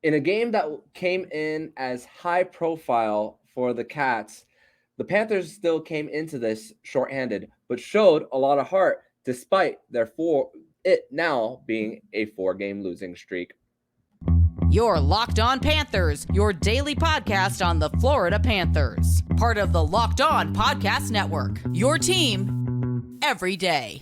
In a game that came in as high profile for the Cats, the Panthers still came into this shorthanded, but showed a lot of heart despite it now being a 4-game losing streak. You're Locked On Panthers, your daily podcast on the Florida Panthers. Part of the Locked On Podcast Network, your team every day.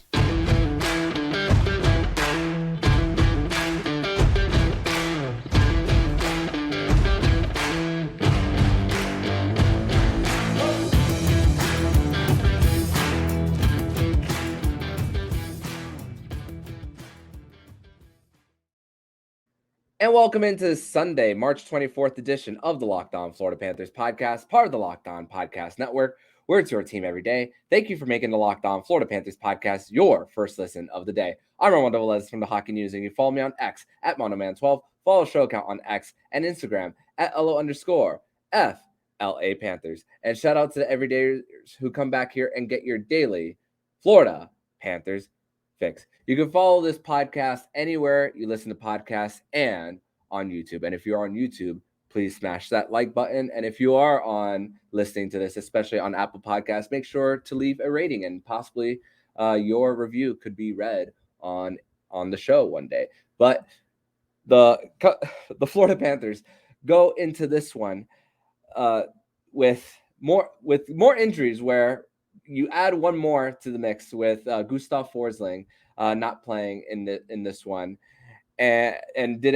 And welcome into Sunday, March 24th edition of the Locked On Florida Panthers podcast, part of the Locked On Podcast Network, where it's your team every day. Thank you for making the Locked On Florida Panthers podcast your first listen of the day. I'm Armando Velez from the Hockey News, and you follow me on X at MondoMan12. Follow the show account on X and Instagram at LO_FLA Panthers. And shout out to the everydayers who come back here and get your daily Florida Panthers fix. You can follow this podcast anywhere you listen to podcasts and on YouTube. And if you're on YouTube, please smash that like button. And if you are on listening to this, especially on Apple Podcasts, make sure to leave a rating and possibly your review could be read on the show one day. But the Florida Panthers go into this one with more injuries, where you add one more to the mix with Gustav Forsling not playing in this one, and did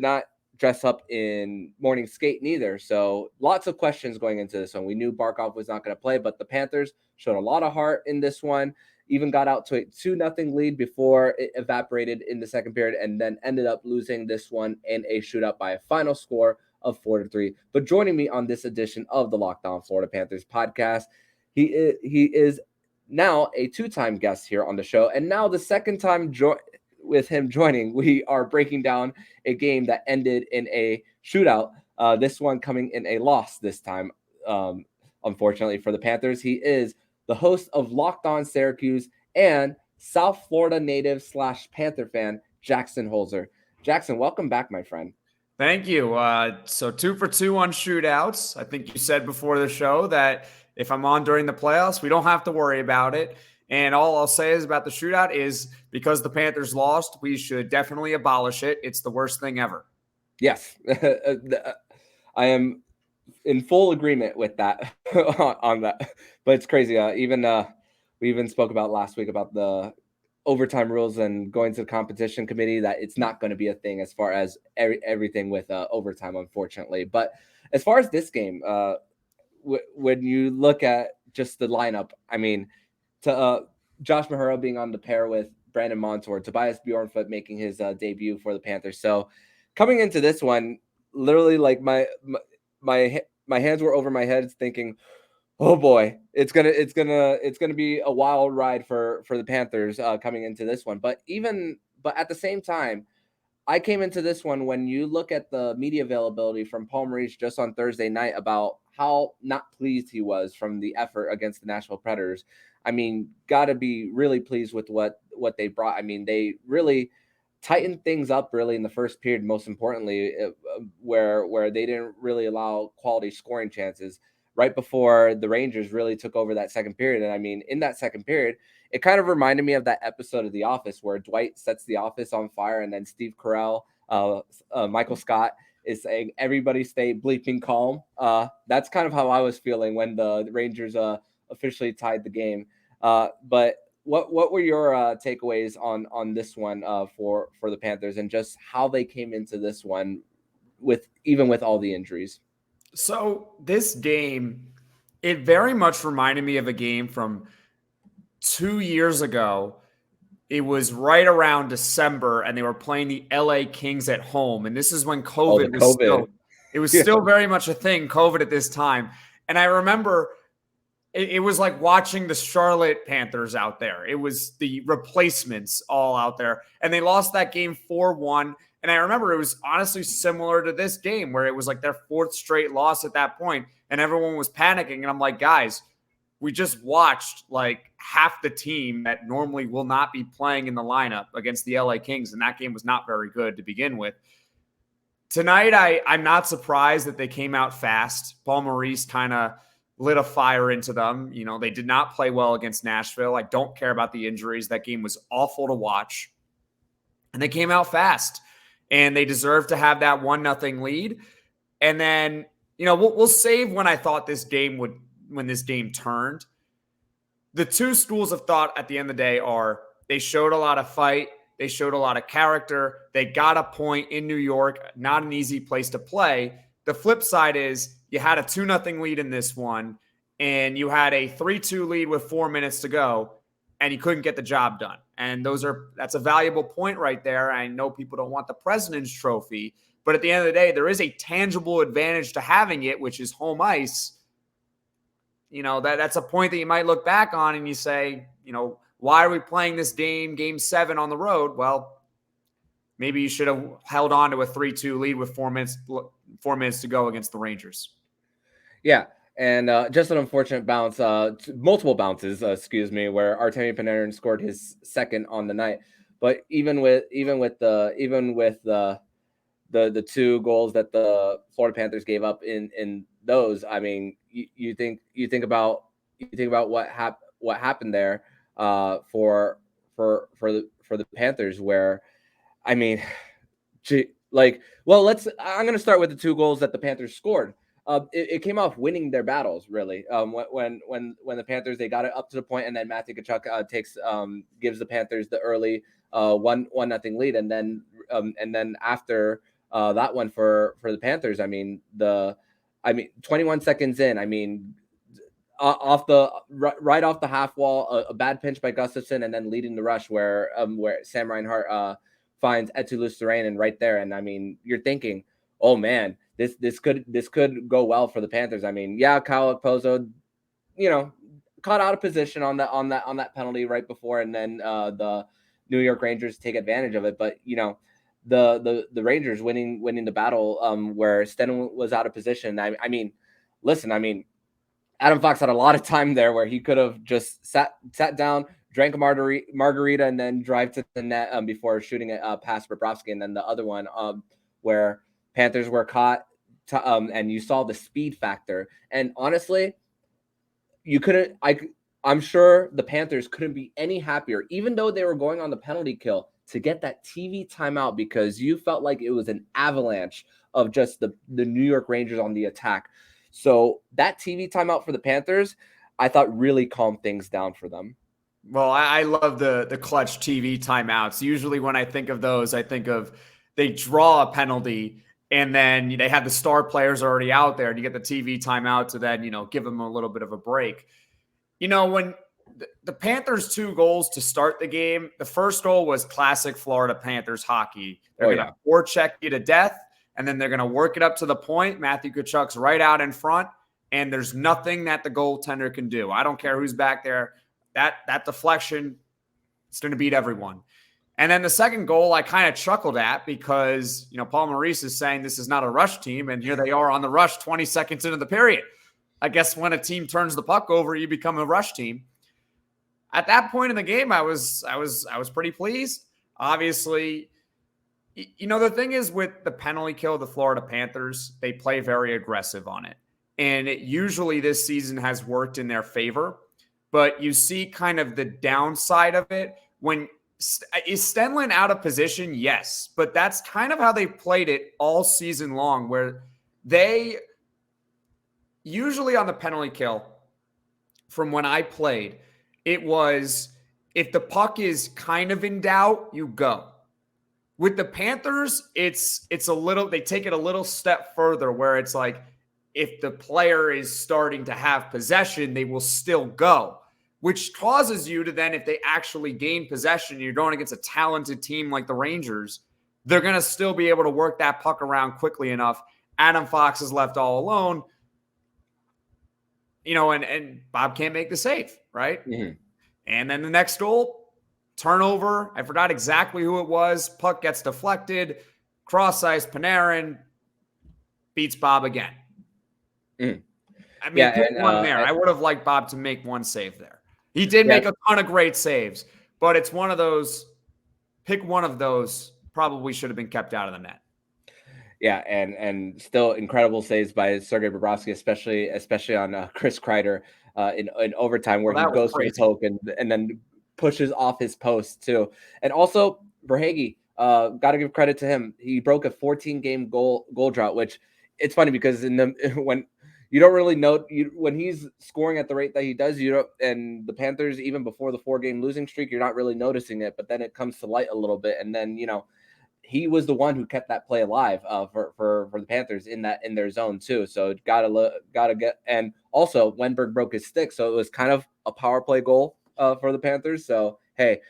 not dress up in morning skate neither. So lots of questions going into this one. We knew Barkov was not going to play, but the Panthers showed a lot of heart in this one. Even got out to a 2-0 lead before it evaporated in the second period, and then ended up losing this one in a shootout by a final score of 4-3. But joining me on this edition of the Locked On Florida Panthers podcast, he is now a 2-time guest here on the show, and now the second time with him joining, we are breaking down a game that ended in a shootout. This one coming in a loss this time, unfortunately for the Panthers. He is the host of Locked On Syracuse and South Florida native / Panther fan, Jackson Holzer. Jackson, welcome back, my friend. Thank you. So 2 for 2 on shootouts. I think you said before the show that if I'm on during the playoffs, we don't have to worry about it. And all I'll say is about the shootout is because the Panthers lost, we should definitely abolish it. It's the worst thing ever. Yes, I am in full agreement with that on that. But it's crazy. We even spoke about last week about the overtime rules and going to the competition committee, that it's not going to be a thing as far as everything with overtime, unfortunately. But as far as this game, when you look at just the lineup, I mean, to Josh Mahura being on the pair with Brandon Montour, Tobias Bjornfoot making his debut for the Panthers. So coming into this one, literally like my hands were over my head thinking, oh boy, it's gonna be a wild ride for the Panthers coming into this one. But at the same time, I came into this one when you look at the media availability from Paul Maurice just on Thursday night about how not pleased he was from the effort against the Nashville Predators. I mean, got to be really pleased with what they brought. I mean, they really tightened things up really in the first period, most importantly, where they didn't really allow quality scoring chances right before the Rangers really took over that second period. And I mean, in that second period, it kind of reminded me of that episode of The Office where Dwight sets the office on fire, and then Steve Carell, Michael Scott, is saying, everybody stay bleeping calm. That's kind of how I was feeling when the Rangers officially tied the game. But what were your takeaways on this one for the Panthers, and just how they came into this one with all the injuries? So this game, it very much reminded me of a game from 2 years ago. It was right around December, and they were playing the LA Kings at home. And this is when COVID was still very much a thing, COVID at this time. And I remember it was like watching the Charlotte Panthers out there. It was the replacements all out there. And they lost that game 4-1. And I remember it was honestly similar to this game where it was like their 4th straight loss at that point, and everyone was panicking. And I'm like, guys, we just watched like half the team that normally will not be playing in the lineup against the LA Kings, and that game was not very good to begin with. Tonight, I'm not surprised that they came out fast. Paul Maurice kind of lit a fire into them. You know, they did not play well against Nashville. I don't care about the injuries. That game was awful to watch. And they came out fast. And they deserved to have that 1-0 lead. And then, you know, we'll save when this game turned. The two schools of thought at the end of the day are they showed a lot of fight. They showed a lot of character. They got a point in New York, not an easy place to play. The flip side is you had a 2-0 lead in this one, and you had a 3-2 lead with 4 minutes to go, and you couldn't get the job done. And that's a valuable point right there. I know people don't want the President's Trophy, but at the end of the day, there is a tangible advantage to having it, which is home ice. You know, that's a point that you might look back on and you say, you know, why are we playing this game 7 on the road? Well, maybe you should have held on to a 3-2 lead with 4 minutes to go against the Rangers. Yeah, and just an unfortunate bounce, multiple bounces, where Artemi Panarin scored his second on the night. But even with the 2 goals that the Florida Panthers gave up in those, I mean, you think about what happened there for the Panthers, where, I mean, I'm going to start with the 2 goals that the Panthers scored. It came off winning their battles, really. When the Panthers, they got it up to the point, and then Matthew Tkachuk gives the Panthers the early 1-0 lead, and then after that one for the Panthers, I mean 21 seconds in, I mean, right off the half wall, a bad pinch by Gustafsson, and then leading the rush where Sam Reinhart finds Eetu Luostarinen, and right there, and I mean, you're thinking, oh man, this could go well for the Panthers. I mean, yeah, Kyle Okposo, you know, caught out of position on that penalty right before, and then the New York Rangers take advantage of it, but you know, the Rangers winning the battle where Sten was out of position. I mean, listen, I mean, Adam Fox had a lot of time there where he could have just sat down, drank a margarita, and then drive to the net before shooting it past Bobrovsky. And then the other one where Panthers were caught, and you saw the speed factor. And honestly, I'm sure the Panthers couldn't be any happier, even though they were going on the penalty kill, to get that TV timeout, because you felt like it was an avalanche of just the New York Rangers on the attack. So that TV timeout for the Panthers, I thought, really calmed things down for them. Well, I love the clutch TV timeouts. Usually when I think of those, I think of they draw a penalty and then they have the star players already out there, and you get the TV timeout to then, you know, give them a little bit of a break. You know, when the Panthers' 2 goals to start the game, the first goal was classic Florida Panthers hockey. They're going to forecheck you to death, and then they're going to work it up to the point. Matthew Tkachuk's right out in front, and there's nothing that the goaltender can do. I don't care who's back there. That deflection, it's going to beat everyone. And then the second goal I kind of chuckled at because, you know, Paul Maurice is saying this is not a rush team, and here they are on the rush 20 seconds into the period. I guess when a team turns the puck over, you become a rush team. At that point in the game, I was pretty pleased. Obviously, you know, the thing is with the penalty kill, the Florida Panthers, they play very aggressive on it. And it usually this season has worked in their favor. But you see kind of the downside of it. When is Stenlund out of position? Yes. But that's kind of how they played it all season long, where they usually on the penalty kill, from when I played, it was if the puck is kind of in doubt, you go. With the Panthers, it's a little, they take it a little step further where it's like if the player is starting to have possession, they will still go, which causes you to then, if they actually gain possession, you're going against a talented team like the Rangers, they're going to still be able to work that puck around quickly enough. Adam Fox is left all alone. You know, and Bob can't make the save, right? Mm-hmm. And then the next goal, turnover. I forgot exactly who it was. Puck gets deflected. Cross ice, Panarin beats Bob again. Mm. I mean, one there. I would have liked Bob to make one save there. He did make a ton of great saves, but it's one of those, pick one of those, probably should have been kept out of the net. Yeah, and still incredible saves by Sergei Bobrovsky, especially on Chris Kreider in overtime, where Well, he that was goes for the crazy. poke and then pushes off his post too. And also Verhaeghe, got to give credit to him. He broke a 14-game goal drought, which it's funny because when you don't really know when he's scoring at the rate that he does, and the Panthers, even before the 4-game losing streak, you're not really noticing it, but then it comes to light a little bit, and then he was the one who kept that play alive for the Panthers in their zone too. So gotta get, and also Wenberg broke his stick, so it was kind of a power play goal for the Panthers. So hey,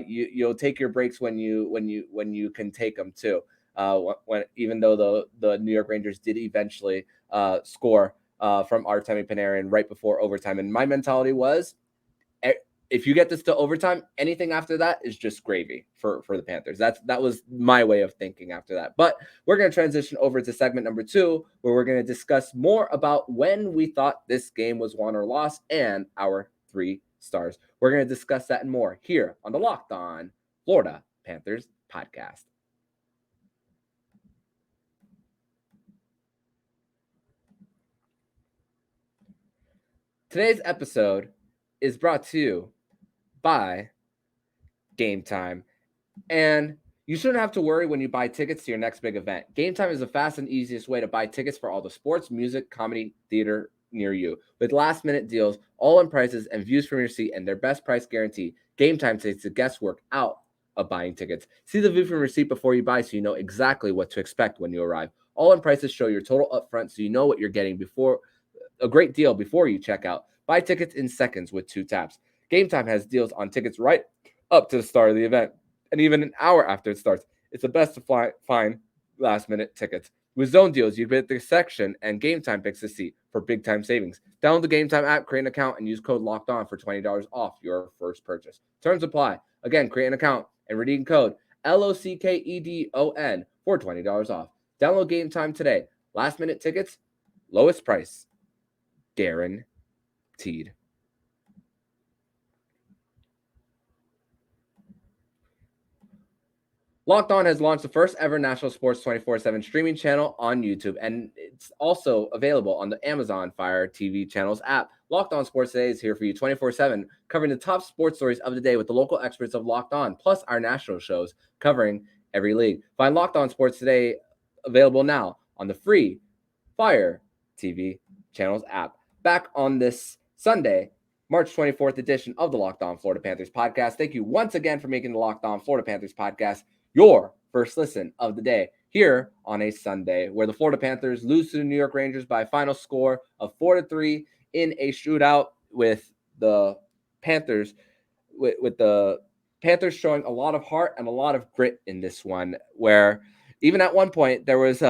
you'll take your breaks when you can take them too. When even though the New York Rangers did eventually score from Artemi Panarin right before overtime, and my mentality was, if you get this to overtime, anything after that is just gravy for the Panthers. That was my way of thinking after that. But we're going to transition over to segment number 2, where we're going to discuss more about when we thought this game was won or lost and our 3 stars. We're going to discuss that and more here on the Locked On Florida Panthers podcast. Today's episode is brought to you by Game Time. And you shouldn't have to worry when you buy tickets to your next big event. Game Time is the fast and easiest way to buy tickets for all the sports, music, comedy, theater near you. With last-minute deals, all-in prices, and views from your seat, and their best price guarantee, Game Time takes the guesswork out of buying tickets. See the view from your seat before you buy so you know exactly what to expect when you arrive. All-in prices show your total upfront so you know what you're getting before a great deal before you check out. Buy tickets in seconds with 2 taps. Game Time has deals on tickets right up to the start of the event, and even an hour after it starts. It's the best to find last-minute tickets. With zone deals, you pick the section, and Game Time picks the seat for big-time savings. Download the Game Time app, create an account, and use code LOCKEDON for $20 off your first purchase. Terms apply. Again, create an account and redeem code LOCKEDON for $20 off. Download Game Time today. Last-minute tickets, lowest price, guaranteed. Locked On has launched the first ever national sports 24/7 streaming channel on YouTube, and it's also available on the Amazon Fire TV channels app. Locked On Sports Today is here for you 24/7, covering the top sports stories of the day with the local experts of Locked On, plus our national shows covering every league. Find Locked On Sports Today available now on the free Fire TV channels app. Back on this Sunday, March 24th edition of the Locked On Florida Panthers podcast. Thank you once again for making the Locked On Florida Panthers podcast your first listen of the day here on a Sunday, where the Florida Panthers lose to the New York Rangers by a final score of 4-3 in a shootout, with the Panthers showing a lot of heart and a lot of grit in this one, where even at one point there was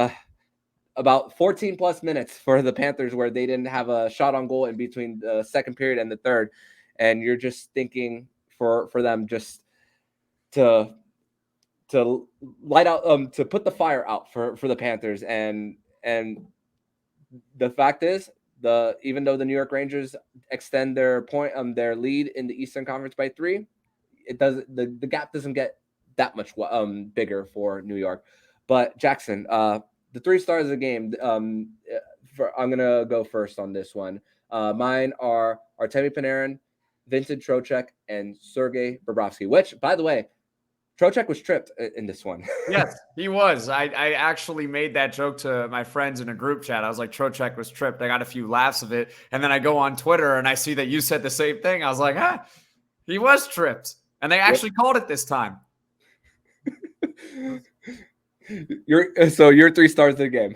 about 14 plus minutes for the Panthers where they didn't have a shot on goal in between the second period and the third, and you're just thinking for them just to light out, to put the fire out for the Panthers. And the fact is, even though the New York Rangers extend their lead in the Eastern Conference by 3, it doesn't, the gap doesn't get that much bigger for New York. But Jackson, the 3 stars of the game, I'm gonna go first on this one. Mine are Artemi Panarin, Vincent Trocheck, and Sergei Bobrovsky, which, by the way, Trocheck was tripped in this one. Yes, he was. I actually made that joke to my friends in a group chat. I was like, Trocheck was tripped. I got a few laughs of it. And then I go on Twitter and I see that you said the same thing. I was like, he was tripped. And they actually called it this time. Your 3 stars of the game.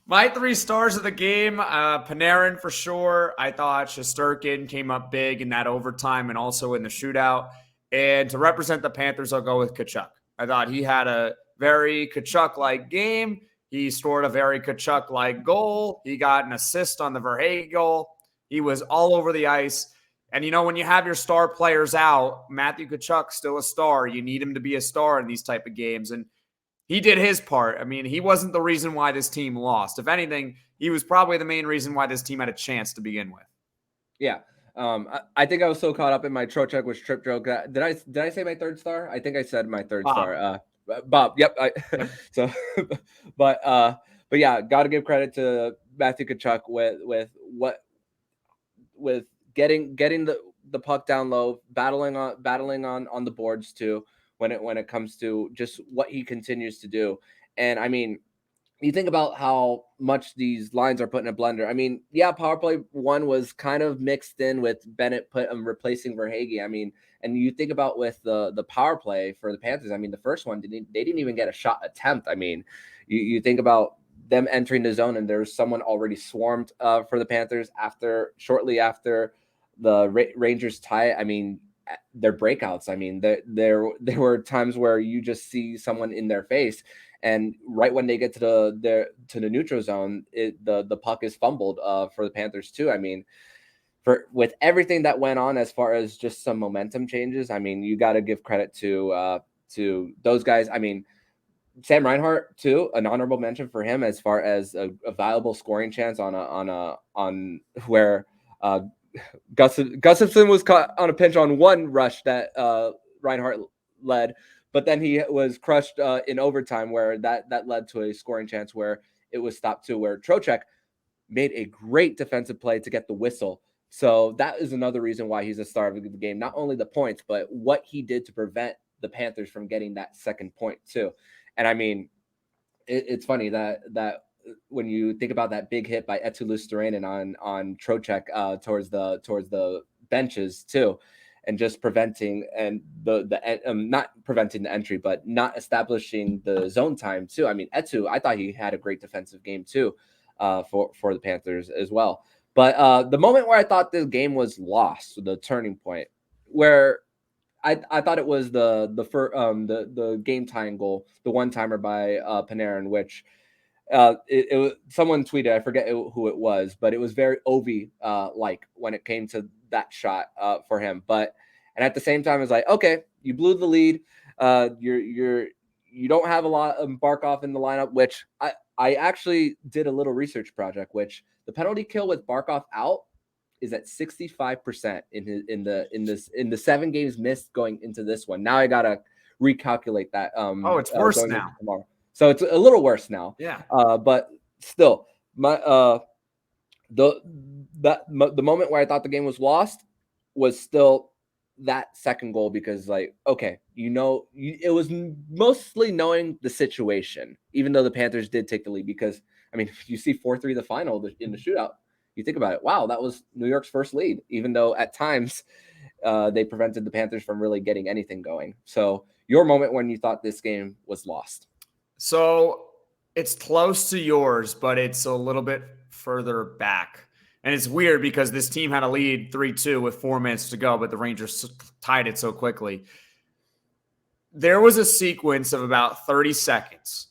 My 3 stars of the game, Panarin for sure. I thought Shesterkin came up big in that overtime and also in the shootout. And to represent the Panthers, I'll go with Tkachuk. I thought he had a very Tkachuk-like game. He scored a very Tkachuk-like goal. He got an assist on the Verhaeghe goal. He was all over the ice. And, when you have your star players out, Matthew Tkachuk still a star. You need him to be a star in these type of games. And he did his part. I mean, he wasn't the reason why this team lost. If anything, he was probably the main reason why this team had a chance to begin with. Yeah. I think I was so caught up in my Trocheck was trip joke. Did I say my 3rd star? I think I said my 3rd star. Bob. Yep. Yep. So, but yeah, got to give credit to Matthew Tkachuk with getting the puck down low, battling on the boards too, when it comes to just what he continues to do. And I mean, you think about how much these lines are put in a blender. I mean, yeah, power play one was kind of mixed in with Bennett replacing Verhaeghe. I mean, and you think about with the power play for the Panthers. I mean, the first one they didn't even get a shot attempt. I mean, you think about them entering the zone and there's someone already swarmed for the Panthers shortly after the Rangers tie. I mean, their breakouts. I mean, there were times where you just see someone in their face. And right when they get to the neutral zone, the puck is fumbled for the Panthers too. I mean, with everything that went on as far as just some momentum changes, I mean, you got to give credit to those guys. I mean, Sam Reinhart too, an honorable mention for him as far as a viable scoring chance on where Gustafsson was caught on a pinch on one rush that Reinhart led. But then he was crushed in overtime where that led to a scoring chance where it was stopped too, where Trocheck made a great defensive play to get the whistle. So that is another reason why he's a star of the game. Not only the points, but what he did to prevent the Panthers from getting that second point too. And I mean, it's funny that when you think about that big hit by Eetu Luostarinen on Trocheck towards the benches too, and just preventing and not preventing the entry, but not establishing the zone time too. I mean, Eetu, I thought he had a great defensive game too, for the Panthers as well. But the moment where I thought this game was lost, the turning point, where I thought it was the game tying goal, the one timer by Panarin, which it was someone tweeted, I forget who it was, but it was very Ovi like when it came to that shot for him. And at the same time, it's like, okay, you blew the lead. You don't have a lot of Barkov in the lineup, which I actually did a little research project, which the penalty kill with Barkov out is at 65% in the 7 games missed going into this one. Now I gotta recalculate that. It's worse now. Tomorrow. So it's a little worse now. Yeah. But still, the moment where I thought the game was lost was still that second goal, because like, okay, it was mostly knowing the situation, even though the Panthers did take the lead, because I mean, you see 4-3 the final in the shootout. You think about it. Wow, that was New York's first lead, even though at times they prevented the Panthers from really getting anything going. So your moment when you thought this game was lost. So it's close to yours, but it's a little bit further back. And it's weird because this team had a lead 3-2 with 4 minutes to go, but the Rangers tied it so quickly. There was a sequence of about 30 seconds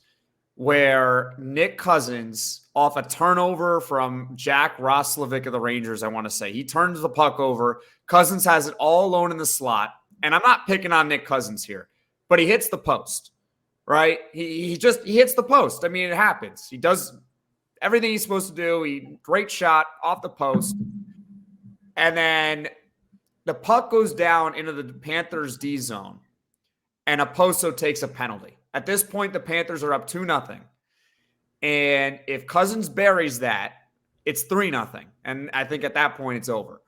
where Nick Cousins, off a turnover from Jack Roslovic of the Rangers, I want to say, he turns the puck over. Cousins has it all alone in the slot. And I'm not picking on Nick Cousins here, but he hits the post, right? He hits the post. I mean, it happens. He does everything he's supposed to do. Great shot off the post. And then the puck goes down into the Panthers D zone, and Oposo takes a penalty. At this point, the Panthers are up 2-0. And if Cousins buries that, it's 3-0. And I think at that point, it's over.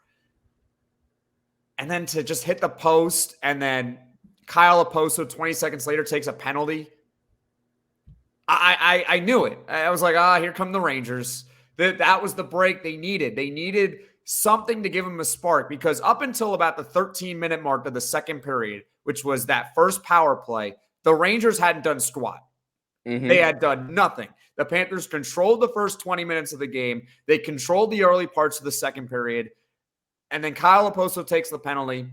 And then to just hit the post, and then Kyle Oposo 20 seconds later takes a penalty. I knew it. I was like, here come the Rangers. That was the break they needed. They needed something to give them a spark, because up until about the 13-minute mark of the second period, which was that first power play, the Rangers hadn't done squat. Mm-hmm. They had done nothing. The Panthers controlled the first 20 minutes of the game. They controlled the early parts of the second period. And then Kyle Oposo takes the penalty.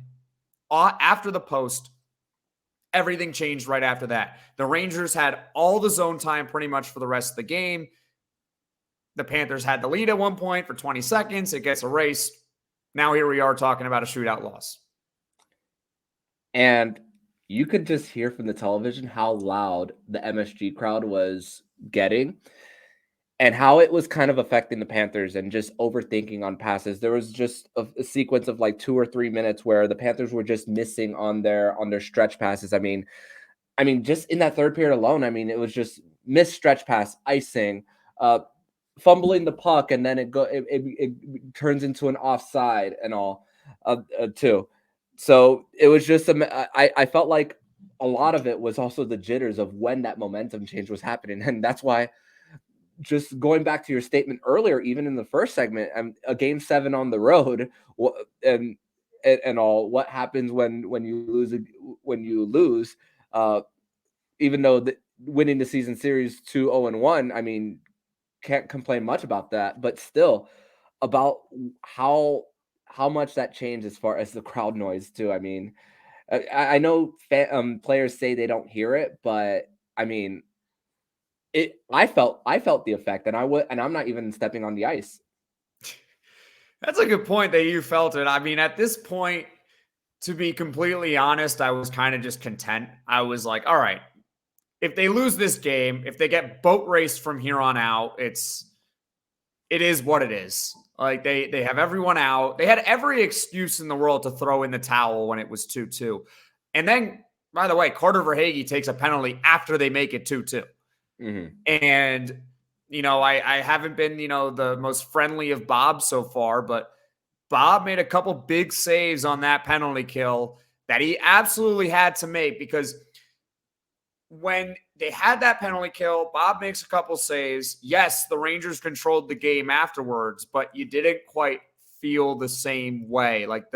After the post, everything changed right after that. The Rangers had all the zone time pretty much for the rest of the game. The Panthers had the lead at one point for 20 seconds. It gets erased. Now here we are talking about a shootout loss. And you could just hear from the television how loud the MSG crowd was getting and how it was kind of affecting the Panthers and just overthinking on passes. There was just a sequence of like 2 or 3 minutes where the Panthers were just missing on their stretch passes. I mean, I mean, just in that third period alone, I mean, it was just missed stretch pass, icing, fumbling the puck, and then it turns into an offside and all, too. So it was just I felt like a lot of it was also the jitters of when that momentum change was happening, and that's why. Just going back to your statement earlier, even in the first segment, a game 7 on the road, and and all, what happens when you lose, uh, even though winning the season series 2-0-1, I mean, can't complain much about that, but still about how much that changed as far as the crowd noise too. I mean, I know players say they don't hear it, but I mean, I felt the effect, and I'm not even stepping on the ice. That's a good point that you felt it. I mean, at this point, to be completely honest, I was kind of just content. I was like, all right, if they lose this game, if they get boat raced from here on out, it is what it is. Like they have everyone out. They had every excuse in the world to throw in the towel when it was 2-2. And then, by the way, Carter Verhaeghe takes a penalty after they make it 2-2. Mm-hmm. And, I haven't been, the most friendly of Bob so far, but Bob made a couple big saves on that penalty kill that he absolutely had to make, because when they had that penalty kill, Bob makes a couple saves. Yes, the Rangers controlled the game afterwards, but you didn't quite feel the same way. Like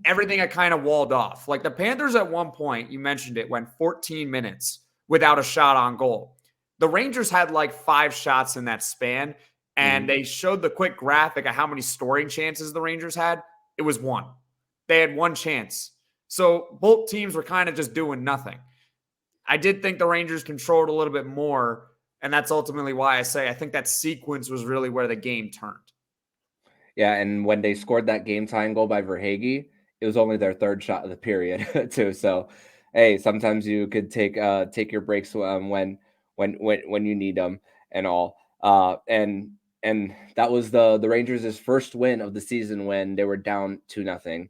everything had kind of walled off. Like the Panthers at one point, you mentioned it, went 14 minutes without a shot on goal. The Rangers had like 5 shots in that span, and they showed the quick graphic of how many scoring chances the Rangers had. It was 1. They had 1 chance. So both teams were kind of just doing nothing. I did think the Rangers controlled a little bit more, and that's ultimately why I say I think that sequence was really where the game turned. Yeah, and when they scored that game-tying goal by Verhaeghe, it was only their 3rd shot of the period too. So, hey, sometimes you could take your breaks when you need them and all. And that was the Rangers' first win of the season when they were down 2-0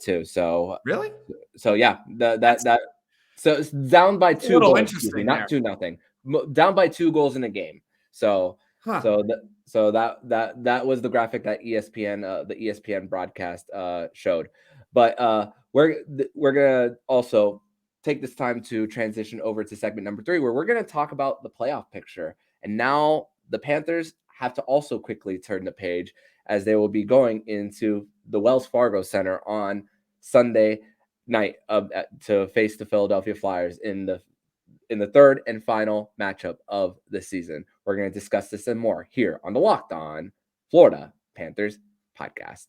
too. So Really? So yeah, so it's down by 2 little goals, interesting not there. 2-0. Down by 2 goals in a game. So Huh. that was the graphic that the ESPN broadcast showed. But we're gonna also take this time to transition over to segment number 3, where we're gonna talk about the playoff picture. And now the Panthers have to also quickly turn the page, as they will be going into the Wells Fargo Center on Sunday night to face the Philadelphia Flyers in the 3rd and final matchup of the season. We're going to discuss this and more here on the Locked On Florida Panthers podcast.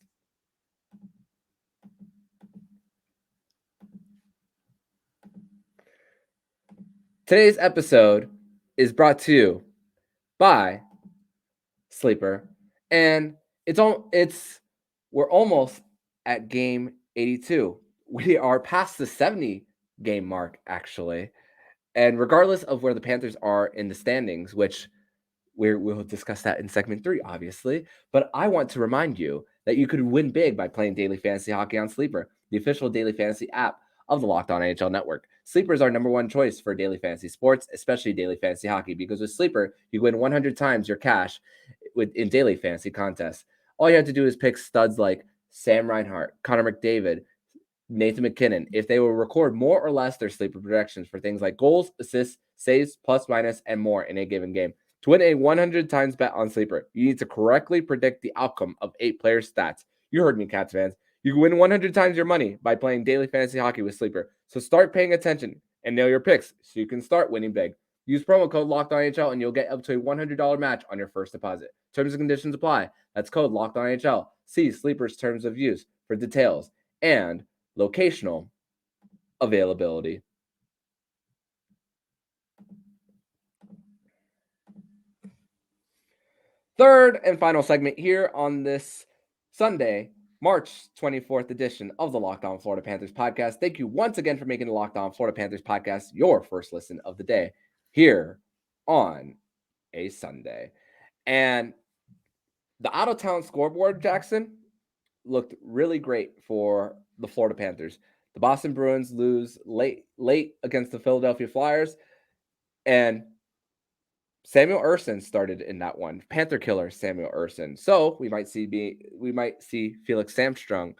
Today's episode is brought to you by Sleeper, and we're almost at game 82. We are past the 70 game mark, actually. And regardless of where the Panthers are in the standings, which we'll discuss that in segment 3, obviously, but I want to remind you that you could win big by playing daily fantasy hockey on Sleeper, the official daily fantasy app of the Locked On NHL Network. Sleeper is our number 1 choice for daily fantasy sports, especially daily fantasy hockey, because with Sleeper, you win 100 times your cash in daily fantasy contests. All you have to do is pick studs like Sam Reinhart, Connor McDavid, Nathan McKinnon, if they will record more or less their Sleeper projections for things like goals, assists, saves, plus, minus, and more in a given game. To win a 100 times bet on Sleeper, you need to correctly predict the outcome of 8 players' stats. You heard me, Cats fans. You can win 100 times your money by playing daily fantasy hockey with Sleeper. So start paying attention and nail your picks so you can start winning big. Use promo code LOCKEDONNHL and you'll get up to a $100 match on your first deposit. Terms and conditions apply. That's code LOCKEDONNHL. See Sleeper's terms of use for details and locational availability. Third and final segment here on this Sunday, March 24th edition of the Locked On Florida Panthers podcast. Thank you once again for making the Locked On Florida Panthers podcast your first listen of the day here on a Sunday. And the out-of-town scoreboard, Jackson, looked really great for the Florida Panthers. The Boston Bruins lose late against the Philadelphia Flyers, and Samuel Ersson started in that one. Panther killer Samuel Ersson. So we might see Felix Sandstrom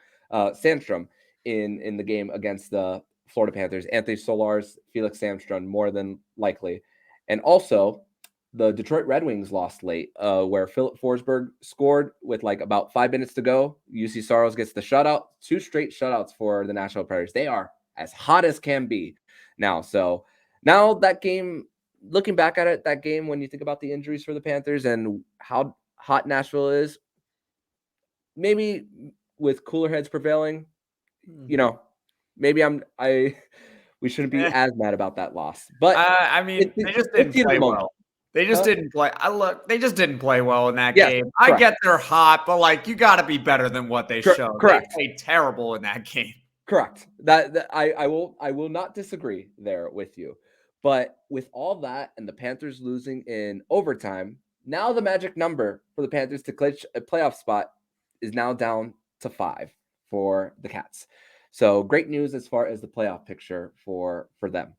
in the game against the Florida Panthers. Anthony Solars, Felix Sandstrom, more than likely. And also, the Detroit Red Wings lost late, where Philip Forsberg scored with like about 5 minutes to go. UC Saros gets the shutout. 2 straight shutouts for the Nashville Predators. They are as hot as can be now. So now that game, looking back at it, that game, when you think about the injuries for the Panthers and how hot Nashville is, maybe with cooler heads prevailing, maybe we shouldn't be as mad about that loss. But I mean, they just didn't play well. They just didn't play. They just didn't play well in that game. Correct. I get they're hot, but like you got to be better than what they showed. Correct. They played terrible in that game. Correct. That I will not disagree there with you. But with all that and the Panthers losing in overtime, now the magic number for the Panthers to clinch a playoff spot is now down to 5 for the Cats. So great news as far as the playoff picture for them.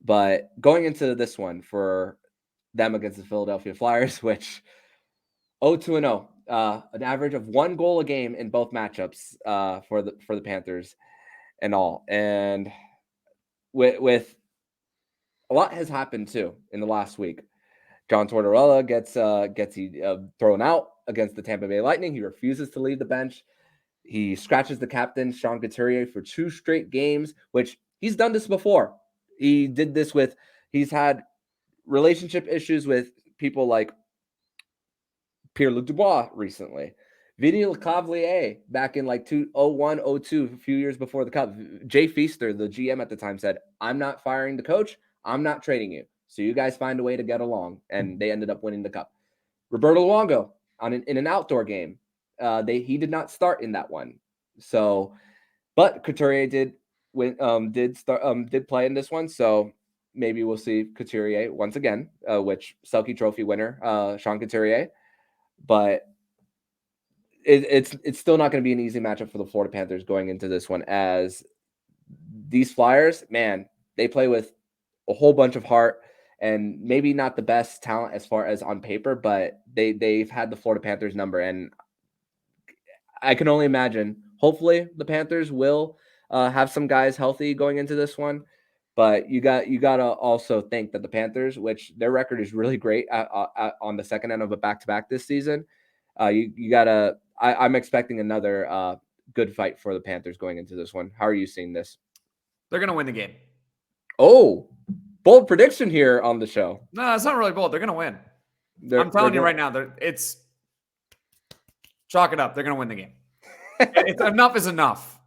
But going into this one for them against the Philadelphia Flyers, which 0-2-0, an average of 1 goal a game in both matchups for the Panthers and all. And with a lot has happened too in the last week. John Tortorella gets thrown out against the Tampa Bay Lightning. He refuses to leave the bench. He scratches the captain, Sean Couturier, for 2 straight games, which he's done this before. He did this he's had relationship issues with people like Pierre-Luc Dubois recently. Vinny Lecavalier back in like 2001-02, a few years before the Cup. Jay Feaster, the GM at the time, said, "I'm not firing the coach. I'm not trading you. So you guys find a way to get along." And they ended up winning the Cup. Roberto Luongo in an outdoor game. He did not start in that one. So, but Couturier did play in this one. So maybe we'll see Couturier once again, which Selke Trophy winner, Sean Couturier. But it's still not going to be an easy matchup for the Florida Panthers going into this one, as these Flyers, man, they play with a whole bunch of heart and maybe not the best talent as far as on paper, but they've had the Florida Panthers number, and I can only imagine. Hopefully, the Panthers will have some guys healthy going into this one, but you got to also think that the Panthers, which their record is really great on the second end of a back-to-back this season, you gotta. I'm expecting another good fight for the Panthers going into this one. How are you seeing this? They're gonna win the game. Oh, bold prediction here on the show. No, it's not really bold. They're gonna win. I'm telling you right now. It's chalk it up. They're gonna win the game. Enough is enough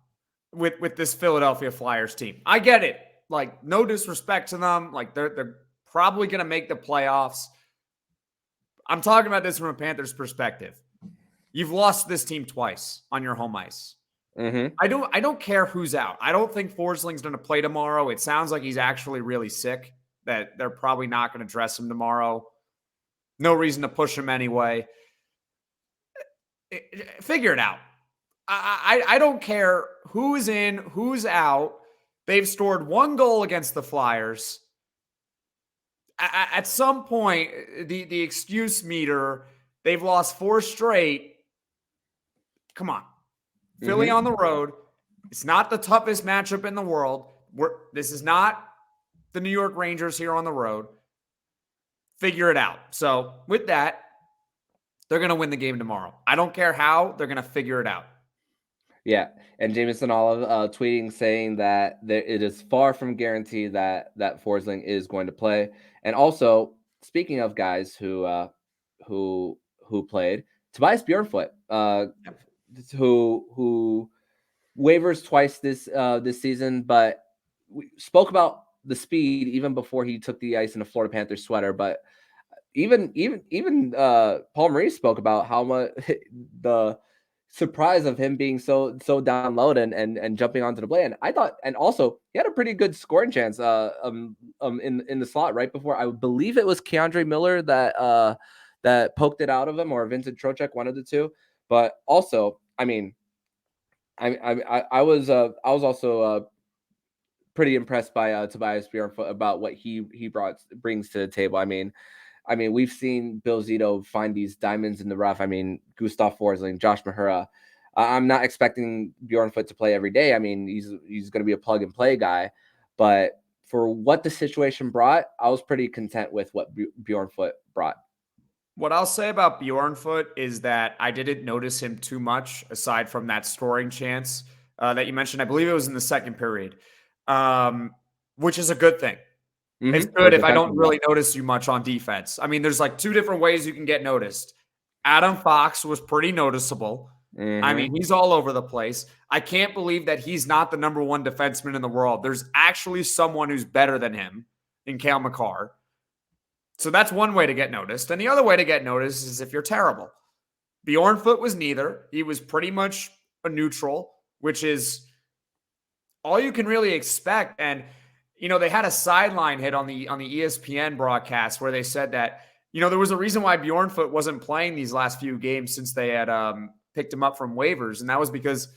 with this Philadelphia Flyers team. I get it. Like, no disrespect to them. Like, they're probably gonna make the playoffs. I'm talking about this from a Panthers perspective. You've lost this team twice on your home ice. Mm-hmm. I don't care who's out. I don't think Forsling's going to play tomorrow. It sounds like he's actually really sick, that they're probably not going to dress him tomorrow. No reason to push him anyway. Figure it out. I don't care who's in, who's out. They've scored 1 goal against the Flyers. At some point, the excuse meter, they've lost 4 straight. Come on. Philly on the road. It's not the toughest matchup in the world. This is not the New York Rangers here on the road. Figure it out. So with that, they're going to win the game tomorrow. I don't care how. They're going to figure it out. Yeah. And Jameson Olive tweeting saying that it is far from guaranteed that Forsling is going to play. And also, speaking of guys who played, Tobias Bjornfoot, who waivers twice this season, but we spoke about the speed even before he took the ice in a Florida Panthers sweater. But even Paul Maurice spoke about how much the surprise of him being so down low and jumping onto the play. And I thought, and also he had a pretty good scoring chance in the slot right before, I believe it was Keandre Miller that poked it out of him, or Vincent Trocheck, one of the two. But also, I mean, I was also pretty impressed by Tobias Bjornfot about what he brings to the table. I mean, we've seen Bill Zito find these diamonds in the rough. I mean, Gustav Forsling, Josh Mahura. I'm not expecting Bjornfot to play every day. I mean, he's going to be a plug and play guy, but for what the situation brought, I was pretty content with what Bjornfot brought. What I'll say about Bjornfot is that I didn't notice him too much aside from that scoring chance that you mentioned. I believe it was in the second period, which is a good thing. Mm-hmm. It's good if I don't really notice you much on defense. I mean, there's like two different ways you can get noticed. Adam Fox was pretty noticeable. Mm-hmm. I mean, he's all over the place. I can't believe that he's not the number one defenseman in the world. There's actually someone who's better than him in Cale Makar. So that's one way to get noticed. And the other way to get noticed is if you're terrible. Bjornfot was neither. He was pretty much a neutral, which is all you can really expect. And, you know, they had a sideline hit on the ESPN broadcast where they said that, you know, there was a reason why Bjornfot wasn't playing these last few games since they had picked him up from waivers. And that was because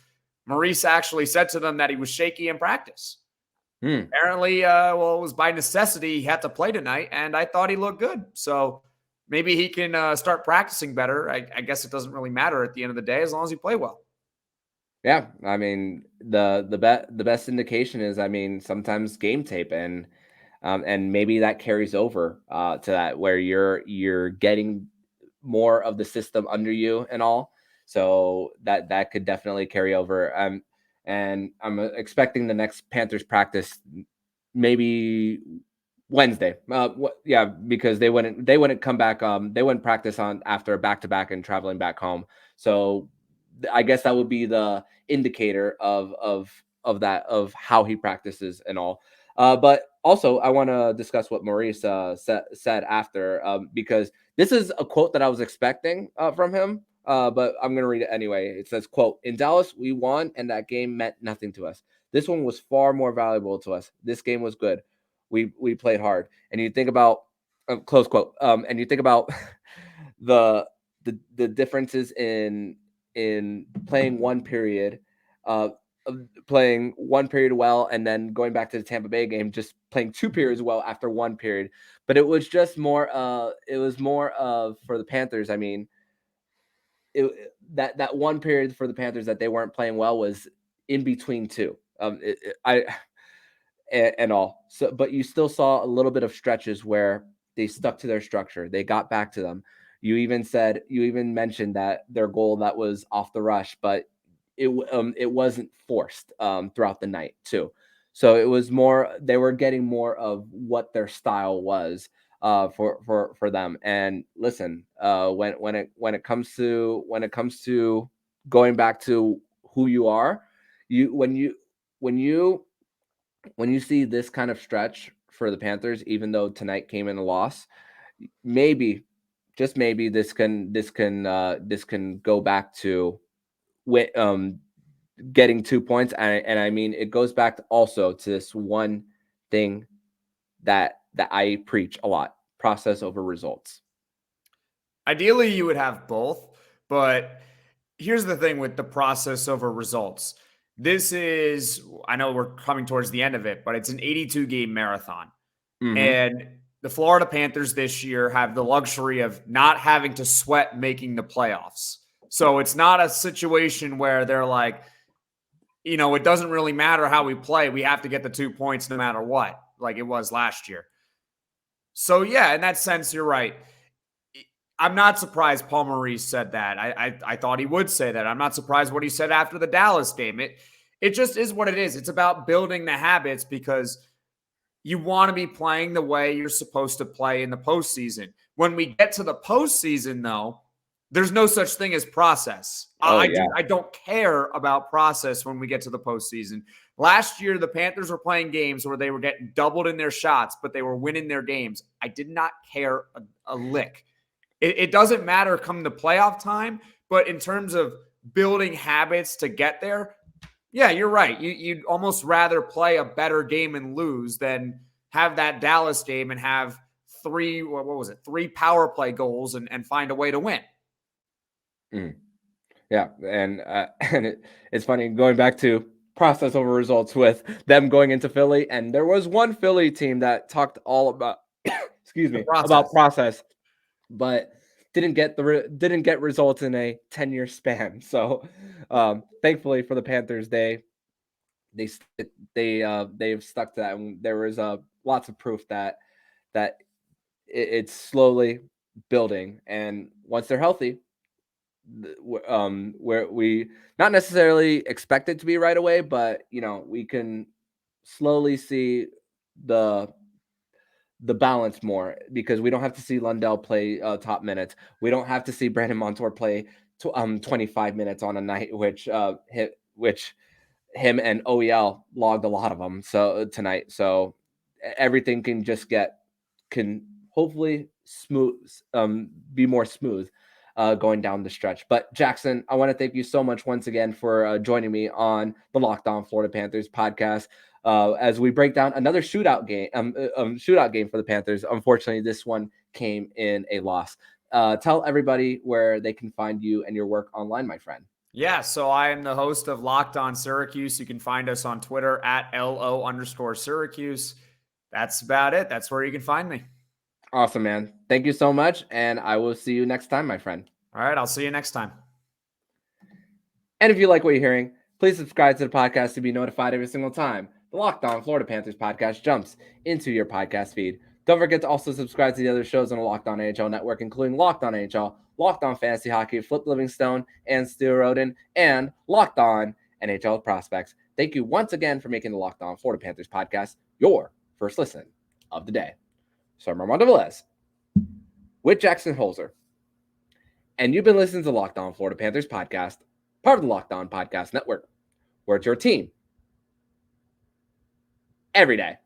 Maurice actually said to them that he was shaky in practice. Apparently, it was by necessity he had to play tonight, and I thought he looked good. So maybe he can start practicing better. I guess it doesn't really matter at the end of the day as long as you play well. Yeah, I mean the best indication is, I mean, sometimes game tape, and maybe that carries over to that where you're getting more of the system under you and all. So that could definitely carry over. And I'm expecting the next Panthers practice maybe Wednesday. Because they wouldn't come back. They wouldn't practice on after a back-to-back and traveling back home. So I guess that would be the indicator of that, of how he practices and all. But also I want to discuss what Maurice said after, because this is a quote that I was expecting from him. But I'm going to read it anyway. It says, quote, "In Dallas, we won, and that game meant nothing to us. This one was far more valuable to us. This game was good. We played hard." And you think about, close quote, and you think about the differences in playing one period, playing one period well, and then going back to the Tampa Bay game, just playing two periods well after one period. But it was just more, for the Panthers. I mean, that one period for the Panthers that they weren't playing well was in between two. And all. So, but you still saw a little bit of stretches where they stuck to their structure. They got back to them. You even mentioned that their goal that was off the rush, but it wasn't forced throughout the night too. So it was more, they were getting more of what their style was for them. And listen, when it comes to going back to who you are, when you see this kind of stretch for the Panthers, even though tonight came in a loss, maybe, just maybe, this can go back to getting 2 points. And I mean, it goes back also to this one thing that I preach a lot: process over results. Ideally, you would have both, but here's the thing with the process over results. This is, I know we're coming towards the end of it, but it's an 82-game marathon. Mm-hmm. And the Florida Panthers this year have the luxury of not having to sweat making the playoffs. So it's not a situation where they're like, you know, it doesn't really matter how we play. We have to get the 2 points no matter what, like it was last year. So, yeah, in that sense, you're right. I'm not surprised Paul Maurice said that. I thought he would say that. I'm not surprised what he said after the Dallas game. It just is what it is. It's about building the habits, because you want to be playing the way you're supposed to play in the postseason. When we get to the postseason, though, there's no such thing as process. I don't care about process when we get to the postseason. Last year, the Panthers were playing games where they were getting doubled in their shots, but they were winning their games. I did not care a lick. It doesn't matter come the playoff time, but in terms of building habits to get there, yeah, you're right. You'd almost rather play a better game and lose than have that Dallas game and have three power play goals and find a way to win. Yeah, and it's funny, going back to process over results with them going into Philly. And there was one Philly team that talked all about, excuse me, about process, but didn't get results in a 10-year span. So thankfully for the Panthers, they've stuck to that. And there was lots of proof that it's slowly building. And once they're healthy, where we not necessarily expect it to be right away, but we can slowly see the balance more, because we don't have to see Lundell play top minutes. We don't have to see Brandon Montour play 25 minutes on a night, which him and OEL logged a lot of them tonight. So everything can hopefully be more smooth going down the stretch. But Jackson, I want to thank you so much once again for joining me on the Locked On Florida Panthers podcast as we break down another shootout game for the Panthers. Unfortunately, this one came in a loss. Tell everybody where they can find you and your work online, my friend. Yeah, so I am the host of Locked On Syracuse. You can find us on Twitter at @LO_Syracuse. That's about it. That's where you can find me. Awesome, man. Thank you so much, and I will see you next time, my friend. All right, I'll see you next time. And if you like what you're hearing, please subscribe to the podcast to be notified every single time the Locked On Florida Panthers podcast jumps into your podcast feed. Don't forget to also subscribe to the other shows on the Locked On NHL network, including Locked On NHL, Locked On Fantasy Hockey, Flip Livingstone, and Stu Roden, and Locked On NHL Prospects. Thank you once again for making the Locked On Florida Panthers podcast your first listen of the day. So I'm Armando Velez with Jackson Holzer, and you've been listening to the Locked On Florida Panthers podcast, part of the Locked On Podcast Network, where it's your team every day.